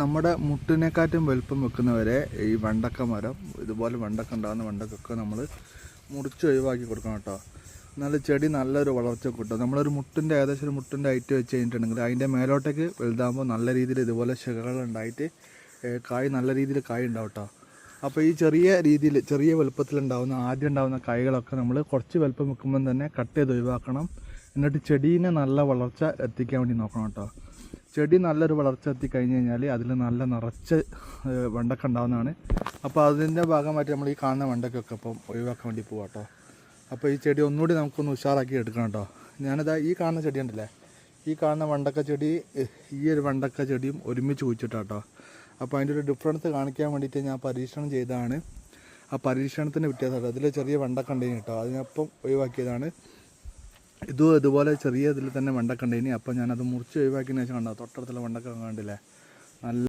നമ്മുടെ മുട്ടിനെക്കാട്ടും വലുപ്പം വെക്കുന്നവരെ ഈ വെണ്ടക്ക മരം ഇതുപോലെ വെണ്ടക്ക ഉണ്ടാകുന്ന വെണ്ടക്കൊക്കെ നമ്മൾ മുറിച്ച് ഒഴിവാക്കി കൊടുക്കണം കേട്ടോ. എന്നാലും ചെടി നല്ലൊരു വളർച്ച കിട്ടും. നമ്മളൊരു മുട്ടിൻ്റെ ഏകദേശം ഒരു മുട്ടിൻ്റെ ഹൈറ്റ് വെച്ച് കഴിഞ്ഞിട്ടുണ്ടെങ്കിൽ അതിൻ്റെ മേലോട്ടേക്ക് വലുതാകുമ്പോൾ നല്ല രീതിയിൽ ഇതുപോലെ ശിഖകളുണ്ടായിട്ട് കായ് നല്ല രീതിയിൽ കായ് ഉണ്ടാവും കേട്ടോ. അപ്പോൾ ഈ ചെറിയ രീതിയിൽ ചെറിയ വലുപ്പത്തിലുണ്ടാകുന്ന ആദ്യം ഉണ്ടാകുന്ന കായ്കളൊക്കെ നമ്മൾ കുറച്ച് വലുപ്പം വെക്കുമ്പം തന്നെ കട്ട് ചെയ്ത് ഒഴിവാക്കണം. എന്നിട്ട് ചെടീനെ നല്ല വളർച്ച എത്തിക്കാൻ വേണ്ടി നോക്കണം കേട്ടോ. ചെടി നല്ലൊരു വളർച്ച എത്തിക്കഴിഞ്ഞ് കഴിഞ്ഞാൽ അതിൽ നല്ല നിറച്ച് വെണ്ടക്ക ഉണ്ടാകുന്നതാണ്. അപ്പോൾ അതിൻ്റെ ഭാഗമായിട്ട് നമ്മൾ ഈ കാണുന്ന വെണ്ടക്കൊക്കെ ഇപ്പം ഒഴിവാക്കാൻ വേണ്ടി പോകാം കേട്ടോ. അപ്പോൾ ഈ ചെടി ഒന്നുകൂടി നമുക്കൊന്ന് ഉഷാറാക്കി എടുക്കണം കേട്ടോ. ഞാനിതാ ഈ കാണുന്ന ചെടി ഉണ്ടല്ലേ, ഈ കാണുന്ന വെണ്ടക്ക ചെടി ഈ ഒരു വെണ്ടക്ക ചെടിയും ഒരുമിച്ച് കുഴിച്ചിട്ടാണ് കേട്ടോ. അപ്പോൾ അതിൻ്റെ ഒരു ഡിഫറൻസ് കാണിക്കാൻ വേണ്ടിയിട്ട് ഞാൻ പരീക്ഷണം ചെയ്തതാണ്. ആ പരീക്ഷണത്തിന് വ്യത്യാസമാണ്. അതിൽ ചെറിയ വെണ്ടക്ക ഉണ്ടെങ്കിൽ കേട്ടോ, അതിനൊപ്പം ഒഴിവാക്കിയതാണ്. ഇതുപോലെ ചെറിയ ഇതിൽ തന്നെ വെണ്ടക്ക ഉണ്ടെങ്കിൽ അപ്പോൾ ഞാനത് മുറിച്ച് ഒഴിവാക്കിയതിന് ശേഷം കണ്ടോ തൊട്ടടുത്തുള്ള വെണ്ടക്ക കണ്ടില്ലേ, നല്ല